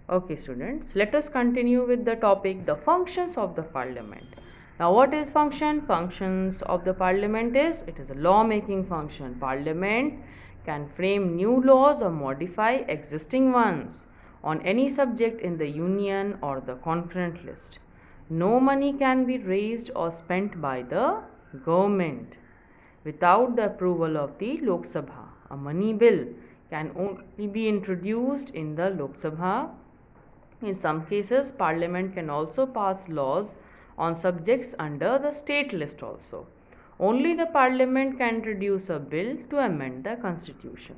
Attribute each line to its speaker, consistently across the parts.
Speaker 1: Okay, students, let us continue with the topic the functions of the parliament. Now, what is function? Functions of the parliament is it is a law making function. Parliament can frame new laws or modify existing ones on any subject in the union or the concurrent list. No money can be raised or spent by the government without the approval of the Lok Sabha. A money bill can only be introduced in the Lok Sabha. In some cases, Parliament can also pass laws on subjects under the state list also. Only the Parliament can introduce a bill to amend the Constitution.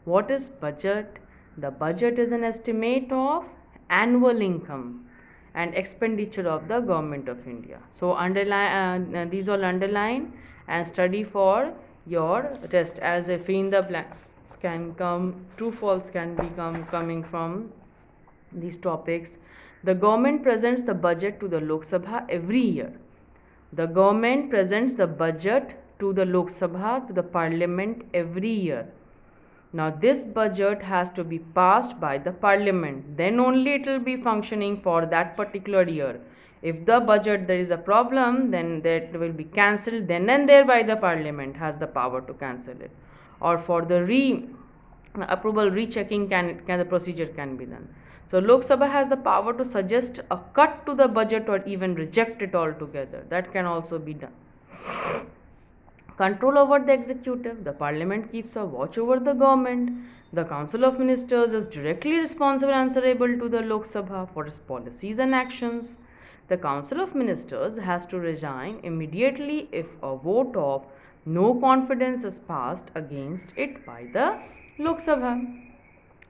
Speaker 1: What is budget? The budget is an estimate of annual income and expenditure of the government of India. So these all underline and study for your test, as if in the blanks can come, true false can become coming from these topics. The government presents the budget to the Lok Sabha every year. The government presents the budget to the Lok Sabha, to the parliament every year. Now, this budget has to be passed by the parliament. Then only it will be functioning for that particular year. If the budget there is a problem, then that will be cancelled then and there by the parliament has the power to cancel it. Or for the approval rechecking can the procedure can be done. So Lok Sabha has the power to suggest a cut to the budget or even reject it altogether. That can also be done. Control over the executive. The parliament keeps a watch over the government. The council of ministers is directly responsible and answerable to the Lok Sabha for its policies and actions. The council of ministers has to resign immediately if a vote of no confidence is passed against it by the Lok Sabha.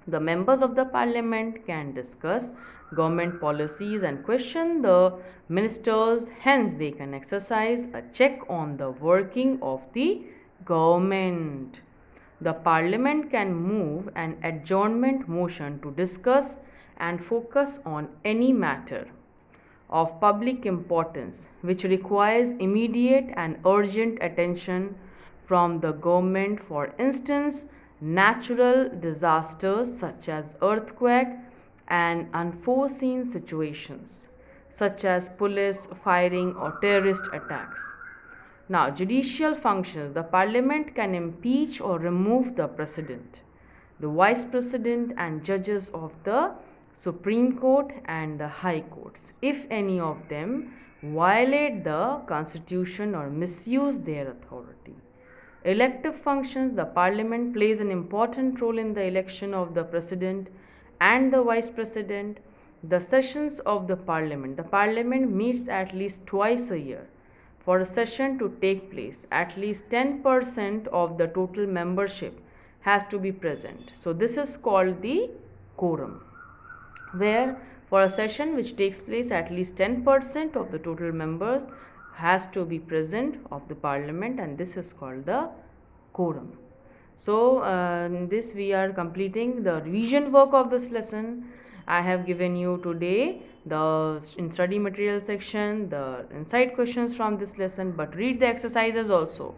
Speaker 1: The members of the parliament can discuss government policies and question the ministers, hence, they can exercise a check on the working of the government. The parliament can move an adjournment motion to discuss and focus on any matter of public importance which requires immediate and urgent attention from the government, for instance, natural disasters such as earthquake and unforeseen situations such as police firing or terrorist attacks. Now, judicial functions. The parliament can impeach or remove the president, the vice president, and judges of the Supreme Court and the High Courts if any of them violate the Constitution or misuse their authority. Elective functions. The parliament plays an important role in the election of the president and the vice president. The sessions of the parliament. The parliament meets at least twice a year. For a session to take place, at least 10% of the total membership has to be present. So, this is called the quorum, where for a session which takes place, at least 10% of the total members has to be present of the parliament, and this is called the quorum. So, this we are completing the revision work of this lesson. I have given you today in study material section the inside questions from this lesson, but read the exercises also.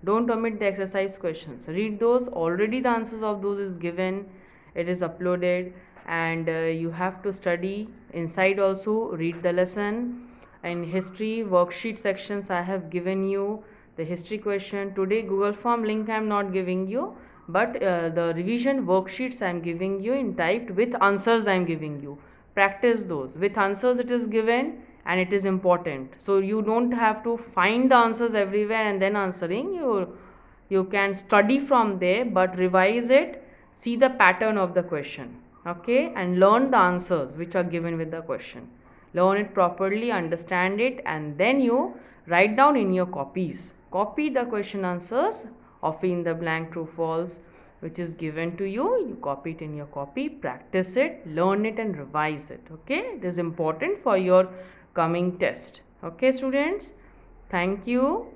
Speaker 1: Don't omit the exercise questions. Read those. Already the answers of those is given. It is uploaded, and you have to study inside also. Read the lesson. In history worksheet sections, I have given you the history question. Today Google form link I am not giving you, but the revision worksheets I am giving you in typed with answers I am giving you. Practice those. With answers it is given and it is important. So you don't have to find the answers everywhere and then answering. You can study from there, but revise it, see the pattern of the question, okay, and learn the answers which are given with the question. Learn it properly, understand it, and then you write down in your copies. Copy the question answers of in the blank true false which is given to you. You copy it in your copy, practice it, learn it, and revise it. Okay, it is important for your coming test. Okay, students, thank you.